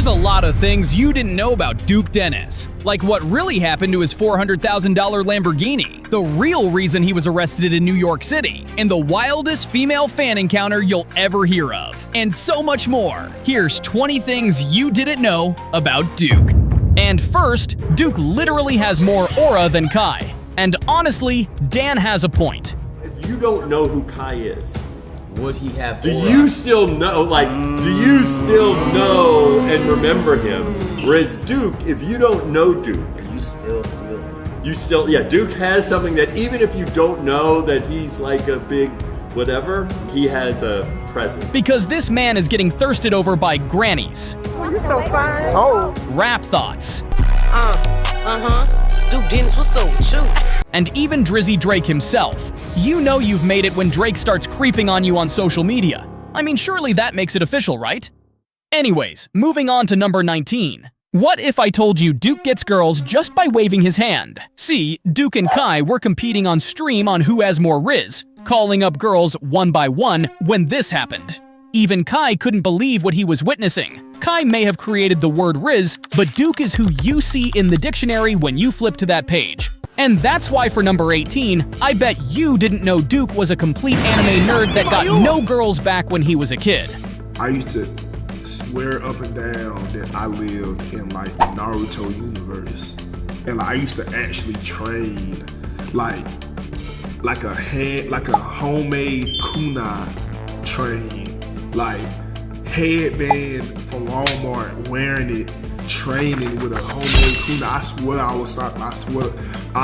There's a lot of things you didn't know about Duke Dennis, like what really happened to his $400,000 Lamborghini, the real reason he was arrested in New York City, and the wildest female fan encounter you'll ever hear of, and so much more. Here's 20 things you didn't know about Duke. And first, Duke literally has more aura than Kai. And honestly, Dan has a point. If you don't know who Kai is, would he have do aura? you still know, do you still know and remember him? Whereas Duke, if you don't know Duke, you still feel him. You still, yeah, Duke has something that even if you don't know that he's like a big whatever, he has a presence. Because this man is getting thirsted over by grannies. Oh, you're so fine. Oh. Rap thoughts. Duke Dennis, what's up with you? And even Drizzy Drake himself. You know you've made it when Drake starts creeping on you on social media. I mean, surely that makes it official, right? Anyways, moving on to number 19. What if I told you Duke gets girls just by waving his hand? See, Duke and Kai were competing on stream on who has more Riz, calling up girls one by one when this happened. Even Kai couldn't believe what he was witnessing. Kai may have created the word Riz, but Duke is who you see in the dictionary when you flip to that page. And that's why for number 18, I bet you didn't know Duke was a complete anime nerd that got no girls back when he was a kid. I used to swear up and down that I lived in like the Naruto universe. And like, I used to actually train like a homemade kunai train, like headband from Walmart, wearing it, training with a homemade kunai. I swear I was Sasuke. I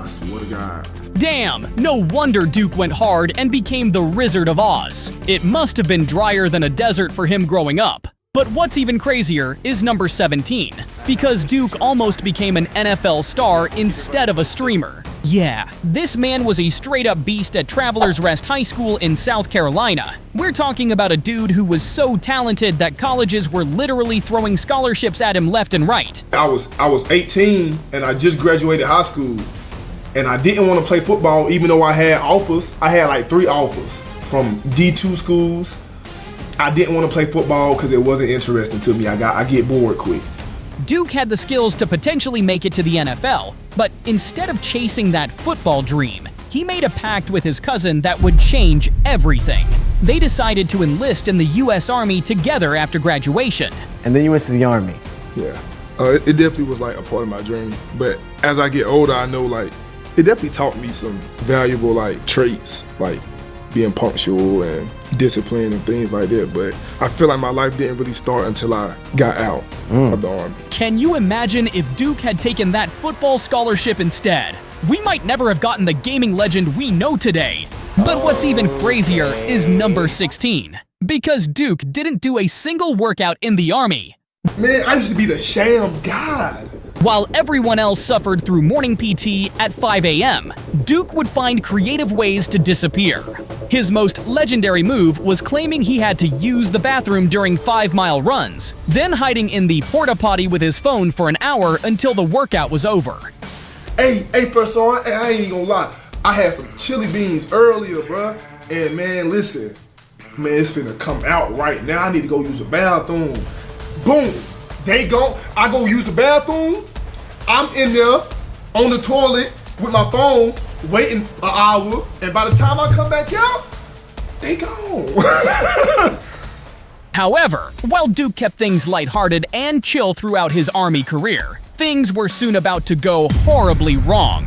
swear to God. Damn, no wonder Duke went hard and became the Wizard of Oz. It must have been drier than a desert for him growing up. But what's even crazier is number 17, because Duke almost became an NFL star instead of a streamer. Yeah, this man was a straight-up beast at Travelers Rest High School in South Carolina. We're talking about a dude who was so talented that colleges were literally throwing scholarships at him left and right. I was 18 and I just graduated high school, and I didn't want to play football even though I had offers. I had like 3 offers from D2 schools. I didn't want to play football because it wasn't interesting to me. I get bored quick. Duke had the skills to potentially make it to the NFL, but instead of chasing that football dream, he made a pact with his cousin that would change everything. They decided to enlist in the US Army together after graduation. And then you went to the Army. Yeah, it definitely was like a part of my journey. But as I get older, I know like it definitely taught me some valuable like traits, like being punctual and discipline and things like that. But I feel like my life didn't really start until I got out of the Army. Can you imagine if Duke had taken that football scholarship instead? We might never have gotten the gaming legend we know today. But what's even crazier is number 16, because Duke didn't do a single workout in the Army. Man, I used to be the sham god. While everyone else suffered through morning PT at 5 a.m., Duke would find creative ways to disappear. His most legendary move was claiming he had to use the bathroom during 5-mile runs, then hiding in the porta potty with his phone for an hour until the workout was over. Hey, first on, I ain't even gonna lie. I had some chili beans earlier, bruh. And man, listen, man, it's finna come out right now. I need to go use the bathroom. Boom, I go use the bathroom. I'm in there on the toilet with my phone, waiting an hour, and by the time I come back out, they gone. However, while Duke kept things lighthearted and chill throughout his Army career, things were soon about to go horribly wrong.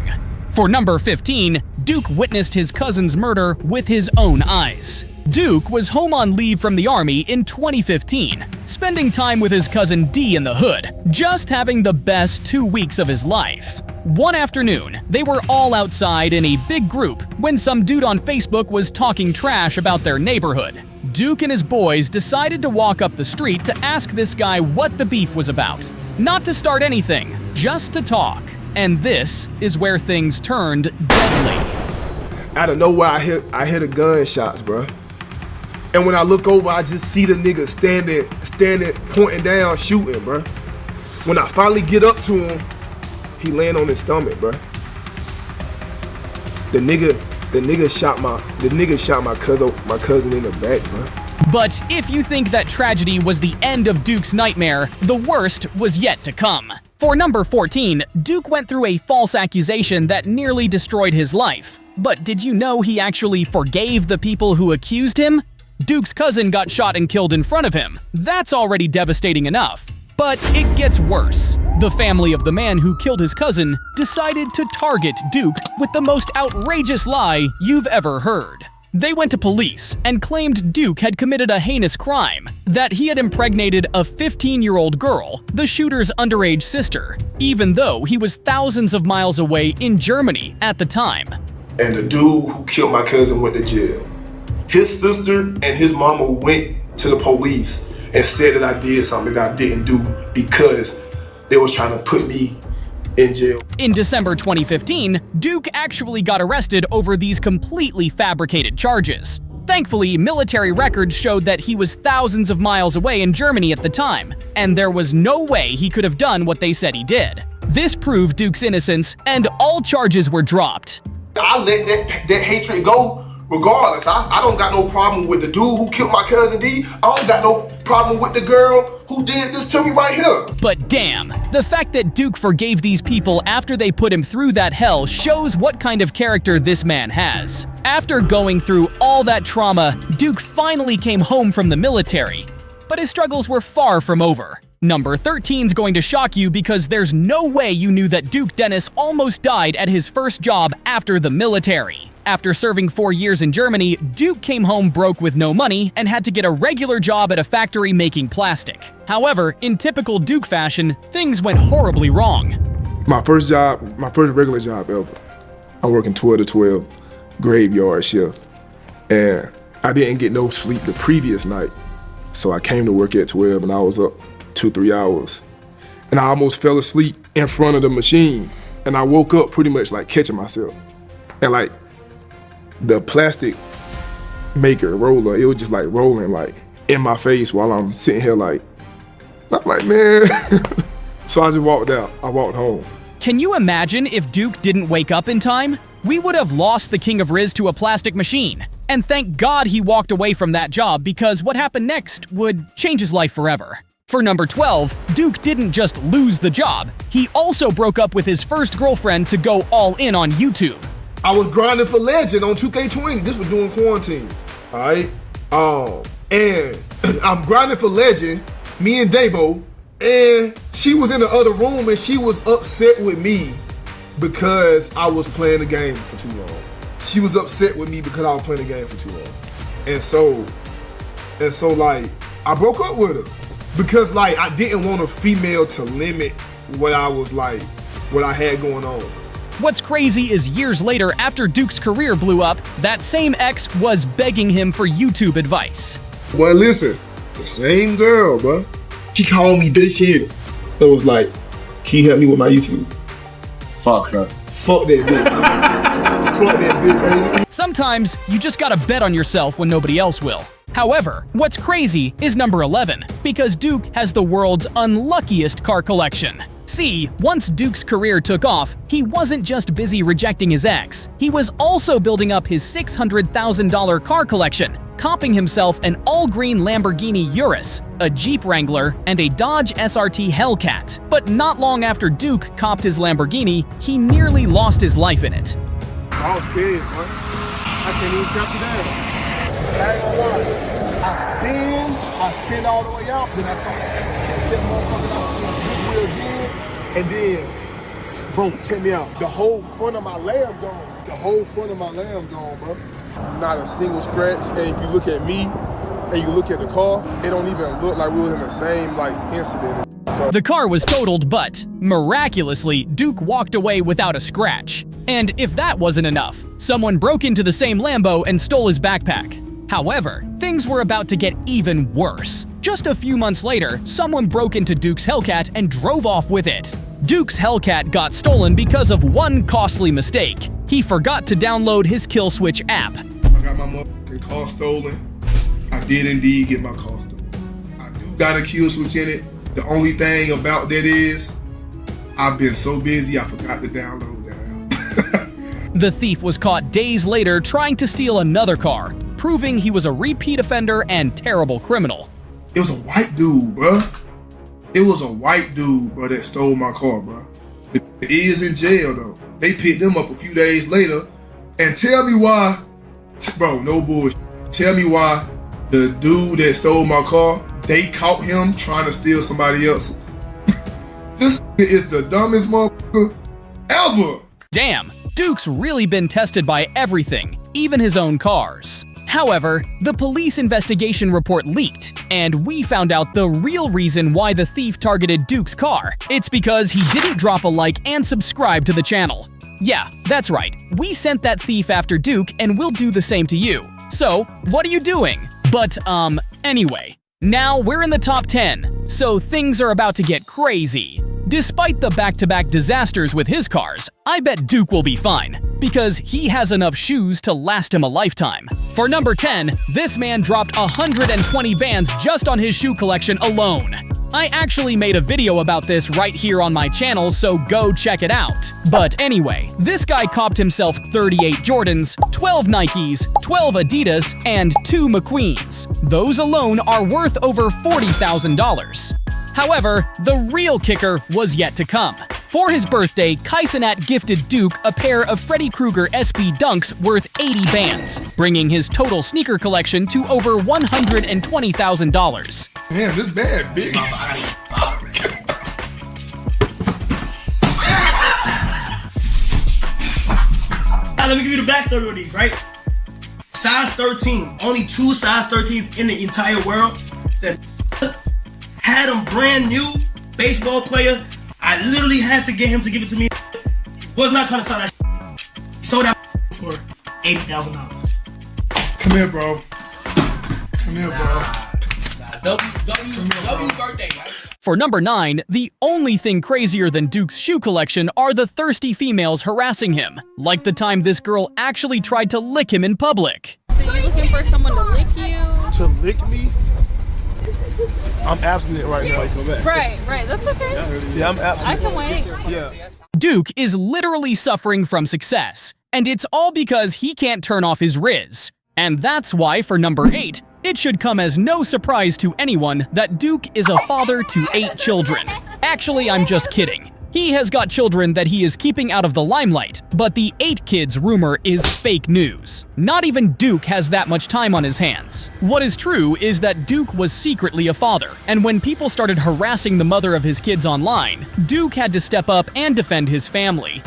For number 15, Duke witnessed his cousin's murder with his own eyes. Duke was home on leave from the Army in 2015, spending time with his cousin D in the hood, just having the best 2 weeks of his life. One afternoon, they were all outside in a big group when some dude on Facebook was talking trash about their neighborhood. Duke and his boys decided to walk up the street to ask this guy what the beef was about. Not to start anything, just to talk. And this is where things turned deadly. Out of nowhere, I hear the gunshots, bro. And when I look over, I just see the nigga standing, pointing down, shooting, bro. When I finally get up to him, he laying on his stomach, bro. The nigga shot my cousin in the back, bro. But if you think that tragedy was the end of Duke's nightmare, the worst was yet to come. For number 14, Duke went through a false accusation that nearly destroyed his life. But did you know he actually forgave the people who accused him? Duke's cousin got shot and killed in front of him. That's already devastating enough. But it gets worse. The family of the man who killed his cousin decided to target Duke with the most outrageous lie you've ever heard. They went to police and claimed Duke had committed a heinous crime, that he had impregnated a 15-year-old girl, the shooter's underage sister, even though he was thousands of miles away in Germany at the time. And the dude who killed my cousin went to jail. His sister and his mama went to the police and said that I did something that I didn't do because they was trying to put me in jail. In December 2015, Duke actually got arrested over these completely fabricated charges. Thankfully, military records showed that he was thousands of miles away in Germany at the time, and there was no way he could have done what they said he did. This proved Duke's innocence, and all charges were dropped. I let that hatred go regardless. I don't got no problem with the dude who killed my cousin D. I don't got no problem with the girl who did this to me right here. But damn, the fact that Duke forgave these people after they put him through that hell shows what kind of character this man has. After going through all that trauma, Duke finally came home from the military. But his struggles were far from over. Number 13's going to shock you because there's no way you knew that Duke Dennis almost died at his first job after the military. After serving 4 years in Germany, Duke came home broke with no money and had to get a regular job at a factory making plastic. However, in typical Duke fashion, things went horribly wrong. My first regular job ever. I'm working 12 to 12, graveyard shift. And I didn't get no sleep the previous night. So I came to work at 12 and I was up 2-3 hours. And I almost fell asleep in front of the machine. And I woke up pretty much like catching myself. And like, the plastic maker roller, it was just like rolling like in my face while I'm sitting here like, I'm like, man. So I just walked out. I walked home. Can you imagine if Duke didn't wake up in time? We would have lost the King of Riz to a plastic machine. And thank God he walked away from that job because what happened next would change his life forever. For number 12, Duke didn't just lose the job, he also broke up with his first girlfriend to go all in on YouTube. I was grinding for Legend on 2K20. This was during quarantine, all right? And I'm grinding for Legend, me and Dabo, and she was in the other room and she was upset with me because I was playing the game for too long. She was upset with me because I was playing the game for too long. And so like, I broke up with her because like, I didn't want a female to limit what I was like, what I had going on. What's crazy is years later, after Duke's career blew up, that same ex was begging him for YouTube advice. Well, listen, the same girl, bro. She called me this year. It was like, can you help me with my YouTube? Fuck her. Fuck that bitch. Fuck that bitch. Sometimes you just gotta bet on yourself when nobody else will. However, what's crazy is number 11, because Duke has the world's unluckiest car collection. See, once Duke's career took off, he wasn't just busy rejecting his ex, he was also building up his $600,000 car collection, copping himself an all-green Lamborghini Urus, a Jeep Wrangler, and a Dodge SRT Hellcat. But not long after Duke copped his Lamborghini, he nearly lost his life in it. I was scared, bro. I can't even trap you down. I ain't gonna lie. I spin all the way out, then I saw that motherfucker out this wheel again, and then, boom, check me out. The whole front of my lamb gone. The whole front of my lamb gone, bro. Not a single scratch, and if you look at me, and you look at the car, it don't even look like we were in the same, like, incident. So The car was totaled, but miraculously, Duke walked away without a scratch. And if that wasn't enough, someone broke into the same Lambo and stole his backpack. However, things were about to get even worse. Just a few months later, someone broke into Duke's Hellcat and drove off with it. Duke's Hellcat got stolen because of one costly mistake. He forgot to download his Kill Switch app. I got my motherfucking car stolen. I did indeed get my car stolen. I do got a kill switch in it. The only thing about that is, I've been so busy I forgot to download that app. The thief was caught days later trying to steal another car, proving he was a repeat offender and terrible criminal. It was a white dude, bro. It was a white dude, bro, that stole my car, bro. He is in jail, though. They picked him up a few days later. And tell me why, bro, no bullshit. Tell me why the dude that stole my car, they caught him trying to steal somebody else's. This is the dumbest motherfucker ever. Damn, Duke's really been tested by everything, even his own cars. However, the police investigation report leaked, and we found out the real reason why the thief targeted Duke's car. It's because he didn't drop a like and subscribe to the channel. Yeah, that's right. We sent that thief after Duke, and we'll do the same to you. So, what are you doing? But, anyway. Now we're in the top 10, so things are about to get crazy. Despite the back-to-back disasters with his cars, I bet Duke will be fine, because he has enough shoes to last him a lifetime. For number 10, this man dropped 120 bands just on his shoe collection alone. I actually made a video about this right here on my channel, so go check it out. But anyway, this guy copped himself 38 Jordans, 12 Nikes, 12 Adidas, and 2 McQueens. Those alone are worth over $40,000. However, the real kicker was yet to come. For his birthday, Kaisenat gifted Duke a pair of Freddy Krueger SB Dunks worth 80 bands, bringing his total sneaker collection to over $120,000. Damn, this bad, big. Now, let me give you the backstory of these, right? Size 13, only 2 size 13s in the entire world that had them brand new, baseball player. I literally had to get him to give it to me. Was not trying to sell that. He sold that for $80,000. Come here, bro. Come here, bro. W birthday, right? For number 9, the only thing crazier than Duke's shoe collection are the thirsty females harassing him, like the time this girl actually tried to lick him in public. So you looking for someone to lick you? To lick me? I'm abstinent right now. Right, that's okay. Yeah, I'm abstinent. I can wait. Yeah. Duke is literally suffering from success, and it's all because he can't turn off his Riz. And that's why, for number 8, it should come as no surprise to anyone that Duke is a father to 8 children. Actually, I'm just kidding. He has got children that he is keeping out of the limelight, but the 8 kids rumor is fake news. Not even Duke has that much time on his hands. What is true is that Duke was secretly a father, and when people started harassing the mother of his kids online, Duke had to step up and defend his family.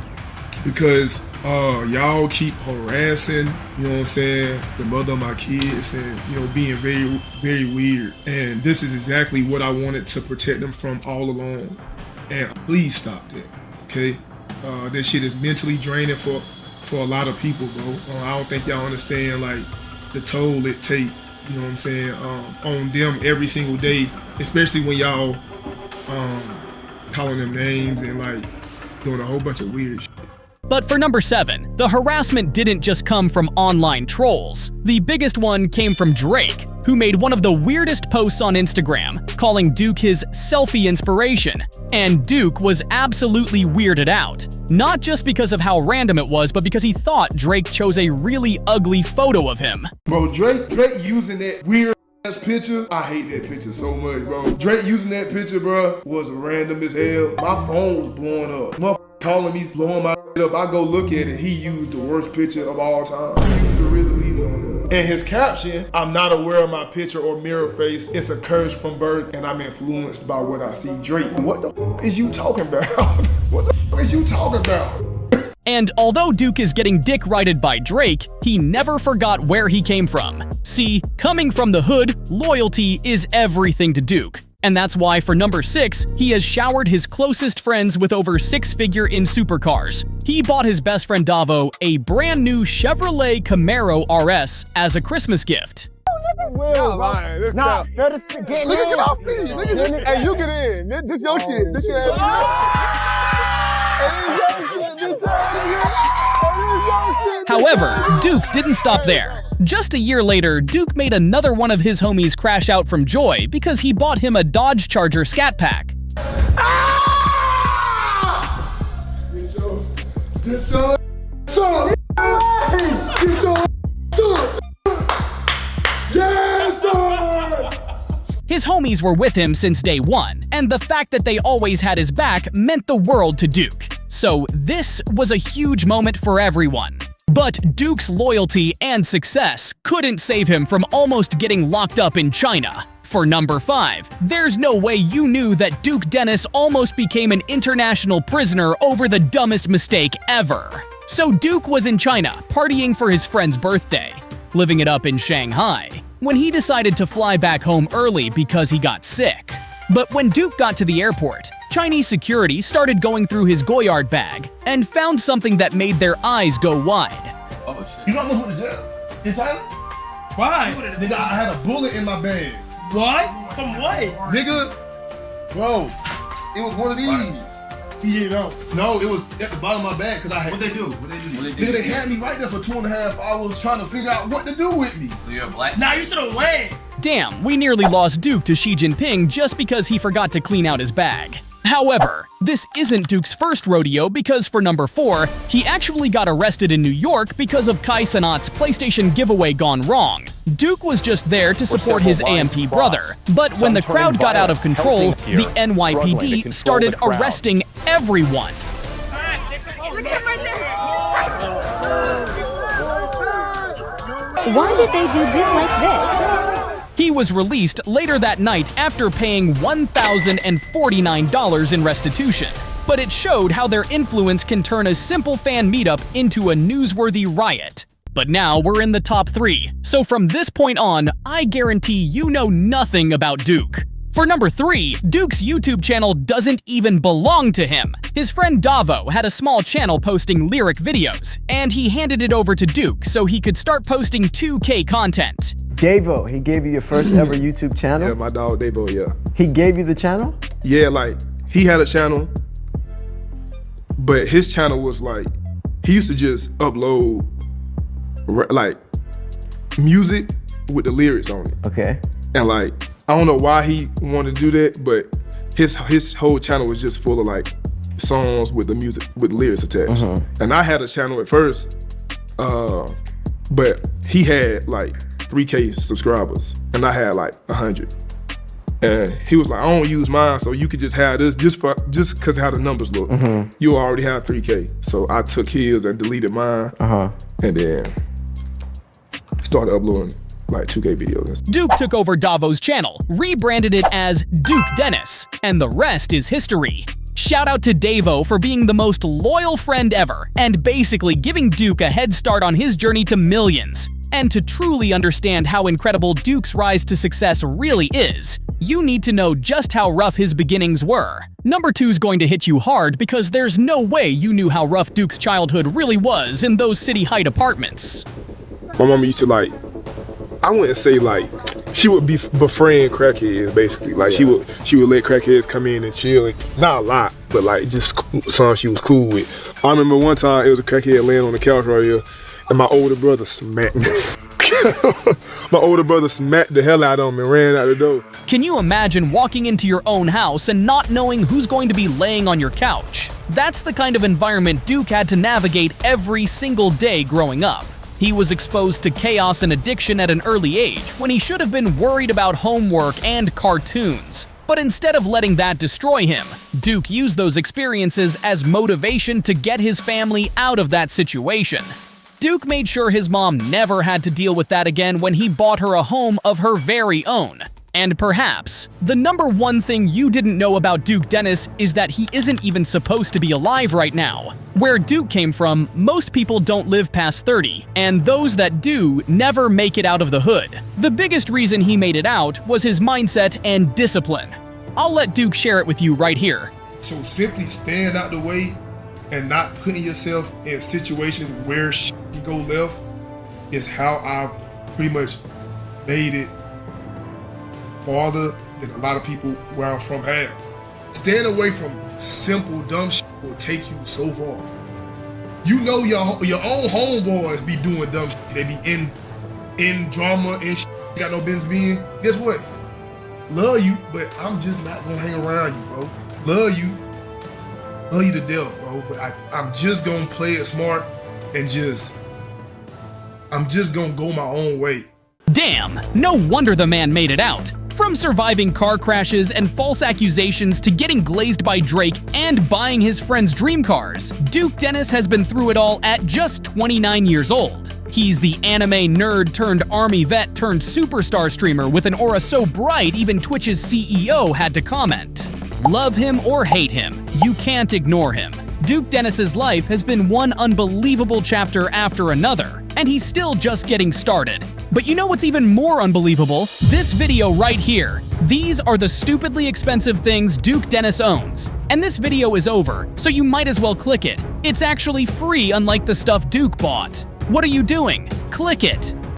Because y'all keep harassing, you know what I'm saying, the mother of my kids and, you know, being very, very weird. And this is exactly what I wanted to protect them from all along. And please stop that, okay? That shit is mentally draining for a lot of people, bro. I don't think y'all understand, like, the toll it take, you know what I'm saying, on them every single day, especially when y'all calling them names and, like, doing a whole bunch of weird shit. But for number 7, the harassment didn't just come from online trolls. The biggest one came from Drake, who made one of the weirdest posts on Instagram, calling Duke his selfie inspiration. And Duke was absolutely weirded out. Not just because of how random it was, but because he thought Drake chose a really ugly photo of him. Bro, Drake using that weird ass picture, I hate that picture so much, bro. Drake using that picture, bro, was random as hell. My phone was blowing up. Motherfucker calling me, blowing my shit up. I go look at it, he used the worst picture of all time. He used the Riz Elise on there. And his caption, I'm not aware of my picture or mirror face. It's a curse from birth, and I'm influenced by what I see. Drake, what the f is you talking about? What the f is you talking about? And although Duke is getting dick-righted by Drake, he never forgot where he came from. See, coming from the hood, loyalty is everything to Duke. And that's why for number 6, he has showered his closest friends with over 6-figure in supercars. He bought his best friend Davo a brand new Chevrolet Camaro RS as a Christmas gift. Well, nah, better get in. Look at our feet. Hey, you get in. This is your shit. This your However, Duke didn't stop there. Just a year later, Duke made another one of his homies crash out from joy because he bought him a Dodge Charger Scat Pack. Get your son! Get your son! His homies were with him since day one, and the fact that they always had his back meant the world to Duke. So this was a huge moment for everyone. But Duke's loyalty and success couldn't save him from almost getting locked up in China. For number 5, there's no way you knew that Duke Dennis almost became an international prisoner over the dumbest mistake ever. So Duke was in China, partying for his friend's birthday, living it up in Shanghai, when he decided to fly back home early because he got sick. But when Duke got to the airport, Chinese security started going through his Goyard bag and found something that made their eyes go wide. Oh shit. You don't know who to jail in China? Why? Nigga, I had a bullet in my bag. What? From what? Nigga, bro, it was one of these. He didn't know. No, it was at the bottom of my bag because I had. What they do? Nigga, they had me right there for 2.5 hours trying to figure out what to do with me. So you're black? Nah, you should have went. Damn, we nearly lost Duke to Xi Jinping just because he forgot to clean out his bag. However, this isn't Duke's first rodeo because for number 4, he actually got arrested in New York because of Kai Cenat's PlayStation giveaway gone wrong. Duke was just there to support his AMP brother, but when the crowd got out of control, the NYPD started arresting everyone. Look at him right there. Why did they do Duke like this? He was released later that night after paying $1,049 in restitution. But it showed how their influence can turn a simple fan meetup into a newsworthy riot. But now we're in the top 3, so from this point on, I guarantee you know nothing about Duke. For number 3, Duke's YouTube channel doesn't even belong to him. His friend Davo had a small channel posting lyric videos, and he handed it over to Duke so he could start posting 2K content. Davo, he gave you your first ever YouTube channel? Yeah, my dog Davo, yeah. He gave you the channel? Yeah, like, he had a channel, but his channel was like, he used to just upload, like, music with the lyrics on it. Okay. And like, I don't know why he wanted to do that, but his whole channel was just full of like songs with the music, with lyrics attached. And I had a channel at first, but he had like 3K subscribers and I had like 100. And he was like, I don't use mine, so you could just have this just cause how the numbers look. You already have 3K. So I took his and deleted mine and then started uploading like 2K videos. Duke took over Davo's channel, rebranded it as Duke Dennis, and the rest is history. Shout out to Davo for being the most loyal friend ever, and basically giving Duke a head start on his journey to millions. And to truly understand how incredible Duke's rise to success really is, you need to know just how rough his beginnings were. Number 2's going to hit you hard because there's no way you knew how rough Duke's childhood really was in those City Height apartments. My mama used to like, I wouldn't say like, she would befriend crackheads basically. Like she would let crackheads come in and chill. And, not a lot, but like just some she was cool with. I remember one time it was a crackhead laying on the couch right here, and my older brother smacked me. My older brother smacked the hell out of him and ran out the door. Can you imagine walking into your own house and not knowing who's going to be laying on your couch? That's the kind of environment Duke had to navigate every single day growing up. He was exposed to chaos and addiction at an early age when he should have been worried about homework and cartoons. But instead of letting that destroy him, Duke used those experiences as motivation to get his family out of that situation. Duke made sure his mom never had to deal with that again when he bought her a home of her very own. And perhaps, the number 1 thing you didn't know about Duke Dennis is that he isn't even supposed to be alive right now. Where Duke came from, most people don't live past 30, and those that do never make it out of the hood. The biggest reason he made it out was his mindset and discipline. I'll let Duke share it with you right here. So simply stand out the way and not putting yourself in situations where shit can go left is how I've pretty much made it farther than a lot of people where I'm from have. Staying away from simple, dumb shit will take you so far. You know your own homeboys be doing dumb shit. They be in drama and shit. Got no business being. Guess what? Love you, but I'm just not gonna hang around you, bro. Love you to death, bro. But I'm just gonna play it smart and I'm just gonna go my own way. Damn, no wonder the man made it out. From surviving car crashes and false accusations to getting glazed by Drake and buying his friends' dream cars, Duke Dennis has been through it all at just 29 years old. He's the anime nerd turned army vet turned superstar streamer with an aura so bright even Twitch's CEO had to comment. Love him or hate him, you can't ignore him. Duke Dennis's life has been one unbelievable chapter after another, and he's still just getting started. But you know what's even more unbelievable? This video right here. These are the stupidly expensive things Duke Dennis owns. And this video is over, so you might as well click it. It's actually free, unlike the stuff Duke bought. What are you doing? Click it!